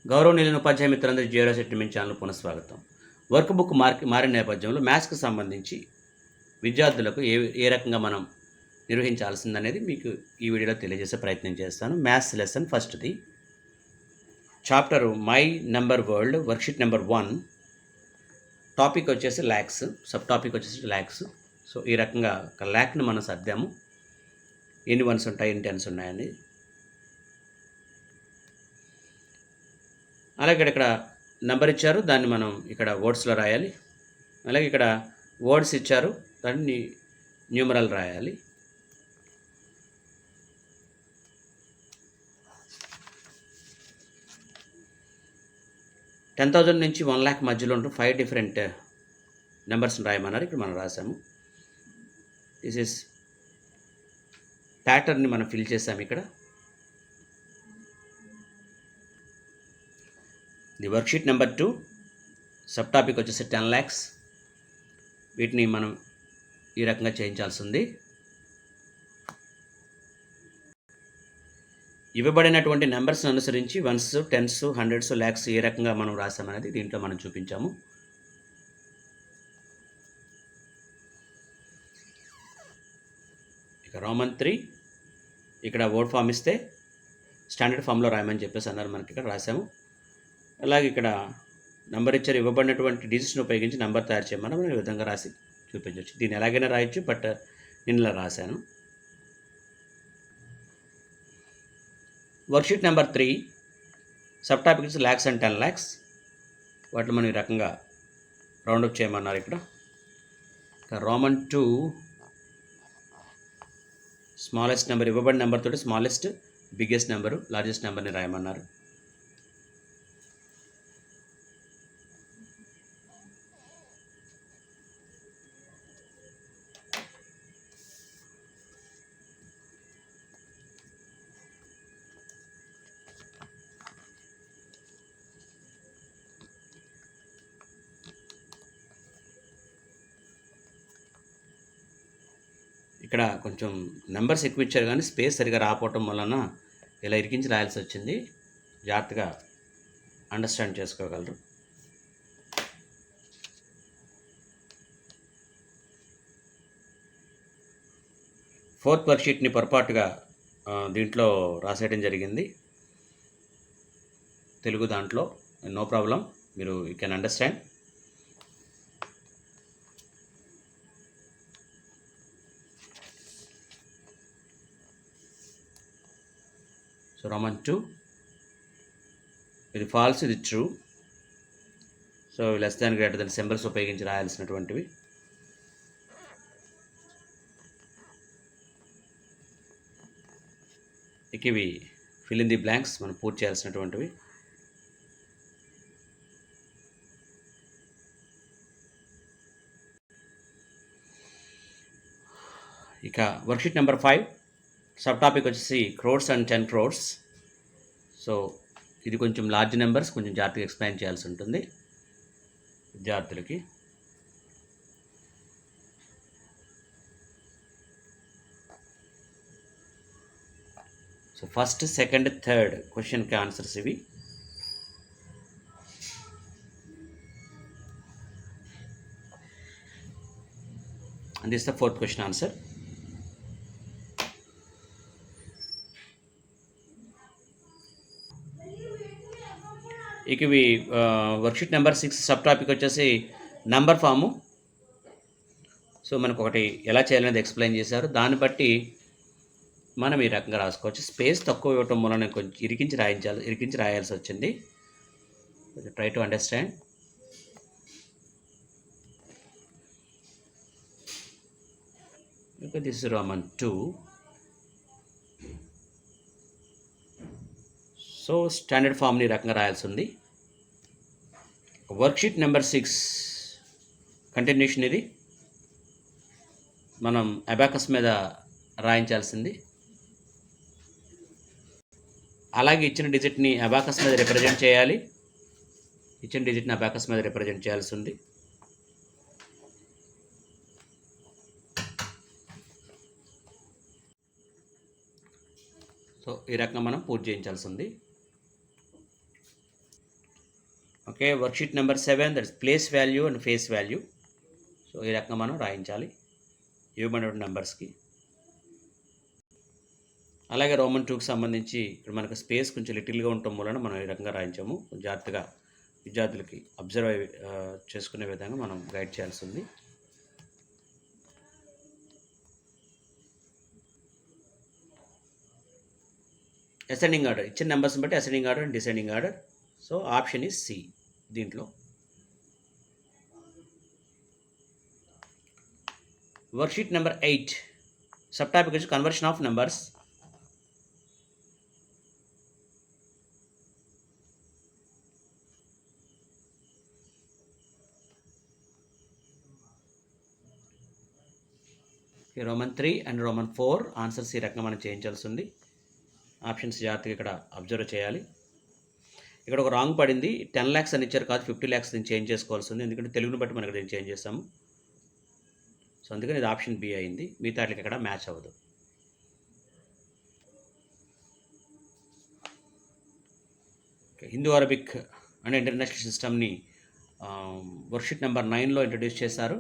గౌరవనీయులైన ఉపాధ్యాయ మిత్రులందరికీ GRS settlement channel పునఃస్వాగతం. వర్క్ బుక్ మారిన నేపథ్యంలో మ్యాథ్స్కి సంబంధించి విద్యార్థులకు ఏ రకంగా మనం నిర్వహించాల్సిందనేది మీకు ఈ వీడియోలో తెలియజేసే ప్రయత్నం చేస్తాను. మ్యాథ్స్ లెసన్ ఫస్ట్ది, chapter my number world, worksheet number 1. Topic వచ్చేసి ల్యాక్స్, సబ్ టాపిక్ వచ్చేసి ల్యాక్స్. సో ఈ రకంగా ఒక ల్యాక్ని మనం సర్దాము. ఎన్ని వన్స్ ఉంటాయి, ఎన్ని టెన్స్ ఉన్నాయని. అలాగే ఇక్కడ నెంబర్ ఇచ్చారు, దాన్ని మనం ఇక్కడ వర్డ్స్లో రాయాలి. అలాగే ఇక్కడ వర్డ్స్ ఇచ్చారు, దాన్ని న్యూమరల్ రాయాలి. $10,000 నుంచి 1 lakh మధ్యలో ఉంటూ 5 డిఫరెంట్ నెంబర్స్ని రాయమన్నారు. ఇక్కడ మనం రాసాము. దిస్ ఇస్ ప్యాటర్న్ని మనం ఫిల్ చేసాము. ఇక్కడ the worksheet number 2, sub topic వచ్చేసి 10 lakhs. వీటిని మనం ఈ రకంగా చేయించాల్సి ఉంది. ఇవ్వబడినటువంటి నెంబర్స్ని అనుసరించి వన్స్, టెన్స్, హండ్రెడ్స్, ల్యాక్స్ ఏ రకంగా మనం రాసామనేది దీంట్లో మనం చూపించాము. ఇక రోమన్ 3, ఇక్కడ వర్డ్ ఫామ్ ఇస్తే స్టాండర్డ్ ఫామ్లో రాయమని చెప్పేసి అన్నారు. మనకి ఇక్కడ రాసాము. అలాగే ఇక్కడ నెంబర్ ఇచ్చారు, ఇవ్వబడినటువంటి డిజిట్స్ని ఉపయోగించి నెంబర్ తయారు చేయమని మనం ఈ విధంగా రాసి చూపించవచ్చు. దీన్ని ఎలాగైనా రాయొచ్చు, బట్ నేను ఇలా రాశాను. Worksheet number 3, sub topics lakhs and 10 lakhs. వాటిని మనం ఈ రకంగా రౌండప్ చేయమన్నారు. ఇక్కడ రోమన్ 2, స్మాలెస్ట్ నెంబర్, ఇవ్వబడిన నెంబర్ తోటి స్మాలెస్ట్, బిగ్గెస్ట్ నెంబరు, లార్జెస్ట్ నెంబర్ని రాయమన్నారు. ఇక్కడ కొంచెం నెంబర్స్ ఎక్కువ ఇచ్చారు, కానీ స్పేస్ సరిగా రాకపోవటం వలన ఇలా ఇరికించి రాయాల్సి వచ్చింది. జాగ్రత్తగా అండర్స్టాండ్ చేసుకోగలరు. ఫోర్త్ వర్క్షీట్ని పొరపాటుగా దీంట్లో రాసేయడం జరిగింది, తెలుగు దాంట్లో. నో ప్రాబ్లం, మీరు you can understand. So Roman 2, ఇది ఫాల్స్, ఇది true. So less than, greater than symbols ఉపయోగించి రాయాల్సినటువంటివి. ఇక ఇవి ఫిల్ ఇన్ ది బ్లాంక్స్, మనం పూర్తి చేయాల్సినటువంటివి. ఇక వర్క్షీట్ నెంబర్ 5, సబ్ టాపిక్ వచ్చేసి క్రోర్స్ అండ్ 10 crores. సో ఇది కొంచెం లార్జ్ నెంబర్స్, కొంచెం జాగ్రత్తగా ఎక్స్ప్లెయిన్ చేయాల్సి ఉంటుంది విద్యార్థులకి. సో ఫస్ట్, సెకండ్, థర్డ్ క్వశ్చన్కి ఆన్సర్స్ ఇవి. And this the fourth question answer. ఇక ఇవి వర్క్షీట్ నెంబర్ 6, సబ్ టాపిక్ వచ్చేసి నంబర్ ఫాము. సో మనకు ఒకటి ఎలా చేయాలనేది ఎక్స్ప్లెయిన్ చేశారు. దాన్ని బట్టి మనం ఈ రకంగా రాసుకోవచ్చు. స్పేస్ తక్కువ ఇవ్వటం వలన కొంచెం ఇరికించి రాయాల్సి వచ్చింది. Try to understand. This is Roman 2. So standard ఫామ్ని ఈ రకంగా రాయాల్సి ఉంది. Worksheet number 6 continuation. ఇది మనం అబాకస్ మీద రాయించాల్సింది. అలాగే ఇచ్చిన డిజిట్ని అబాకస్ మీద రిప్రజెంట్ చేయాలి. ఇచ్చిన డిజిట్ని అబాకస్ మీద రిప్రజెంట్ చేయాల్సి ఉంది. సో ఈ రకంగా మనం పూర్తి చేయించాల్సి ఉంది. Okay, worksheet number 7, that is place value and face value. So ఈ రకంగా మనం రాయించాలి ఇవ్వబడిన నెంబర్స్కి. అలాగే రోమన్ 2కి సంబంధించి ఇక్కడ మనకు స్పేస్ కొంచెం లిటిల్గా ఉండటం వలన మనం ఈ రకంగా రాయించాము. జాగ్రత్తగా విద్యార్థులకి అబ్జర్వ్ చేసుకునే విధంగా మనం గైడ్ చేయాల్సి ఉంది. అసెండింగ్ ఆర్డర్, ఇచ్చిన నెంబర్స్ని బట్టి ascending order and descending order. So option is C దీంట్లో. వర్క్షీట్ నెంబర్ 8, సబ్ టాపిక్ వచ్చి conversion of numbers. Roman 3 and Roman 4 answers ఈ రకంగా మనం చేయించాల్సి ఉంది. ఆప్షన్స్ జాగ్రత్తగా ఇక్కడ అబ్జర్వ్ చేయాలి. ఇక్కడ ఒక రాంగ్ పడింది. 10 lakhs అని ఇచ్చారు, కాదు 50 lakhs దీన్ని చేంజ్ చేసుకోవాల్సి ఉంది. ఎందుకంటే తెలుగుని బట్టి మనం దీన్ని చేంజ్ చేస్తాము. సో అందుకని ఇది ఆప్షన్ బి అయింది. మిగతా ఇక్కడ మ్యాచ్ అవ్వదు. హిందూ అరబిక్ అండ్ ఇంటర్నేషనల్ సిస్టమ్ని వర్క్షీట్ నెంబర్ 9లో ఇంట్రడ్యూస్ చేశారు.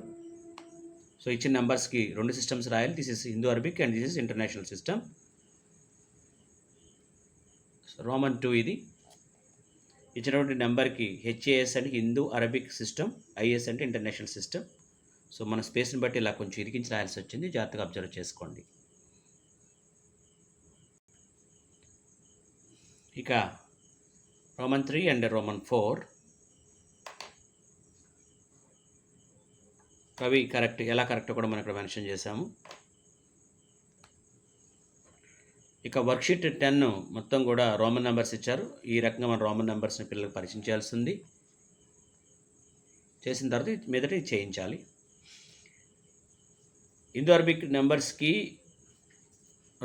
సో ఇచ్చిన నెంబర్స్కి 2 సిస్టమ్స్ రాయాలి. This is Hindu Arabic and this is international system. So Roman 2 ఇది. ఇచ్చినటువంటి నెంబర్కి హెచ్ఏఎస్ అంటే హిందూ అరబిక్ సిస్టమ్, ఐఎస్ అంటే ఇంటర్నేషనల్ సిస్టమ్. సో మన స్పేస్ని బట్టి ఇలా కొంచెం ఇరికించి రాయాల్సి వచ్చింది. జాగ్రత్తగా అబ్జర్వ్ చేసుకోండి. ఇక రోమన్ 3 అండ్ రోమన్ 4 అవి కరెక్ట్, ఎలా కరెక్ట్ కూడా మనం ఇక్కడ మెన్షన్ చేశాము. ఇక వర్క్షీట్ 10 మొత్తం కూడా రోమన్ నెంబర్స్ ఇచ్చారు. ఈ రకంగా మనం రోమన్ నెంబర్స్ని పిల్లలకు పరిచయం చేయాల్సి ఉంది. చేసిన తర్వాత మీదట ఇది చేయించాలి. హిందూ అరబిక్ నెంబర్స్కి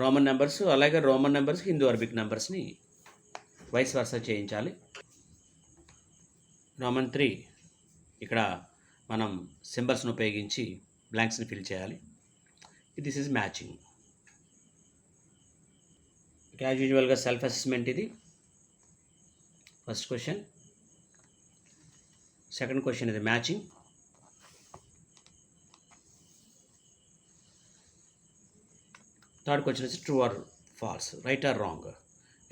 రోమన్ నెంబర్స్, అలాగే రోమన్ నెంబర్స్కి హిందూ అరబిక్ నెంబర్స్ని వైస్ వర్సా చేయించాలి. రోమన్ 3 ఇక్కడ మనం సింబల్స్ని ఉపయోగించి బ్లాంక్స్ని ఫిల్ చేయాలి. This is matching. యాజ్ యూజువల్గా సెల్ఫ్ అసెస్మెంట్ ఇది. ఫస్ట్ క్వశ్చన్, సెకండ్ క్వశ్చన్ ఇది మ్యాచింగ్. థర్డ్ క్వశ్చన్ వచ్చి true or false, right or wrong.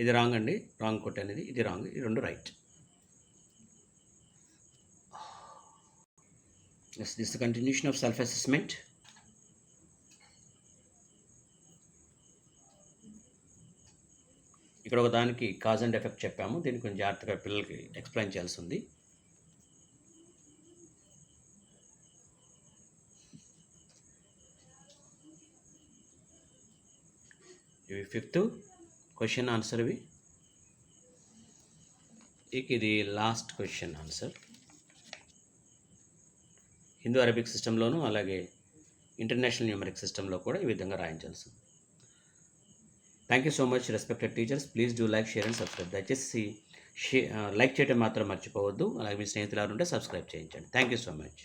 ఇది రాంగ్ అండి, రాంగ్ కొట్ అనేది, ఇది రాంగ్, ఇది 2 right. This is the continuation of self-assessment. ఇక్కడ ఒక దానికి కాజ్ అండ్ ఎఫెక్ట్ చెప్పాము. దీన్ని కొంచెం జాగ్రత్తగా పిల్లలకి ఎక్స్ప్లెయిన్ చేయాల్సి ఉంది. ఇవి 5th క్వశ్చన్ ఆన్సర్. ఇవి ఇది last question answer. Hindu Arabic సిస్టంలోను అలాగే ఇంటర్నేషనల్ న్యూమరిక్ సిస్టంలో కూడా ఈ విధంగా రాయించాల్సి. Thank you so much respected teachers. Please do like, share and subscribe. దయచేసి లైక్ చేయడం మాత్రం మర్చిపోవద్దు. అలాగే మీ స్నేహితులు ఎవరు ఉంటే సబ్స్క్రైబ్ చేయించండి. Thank you so much.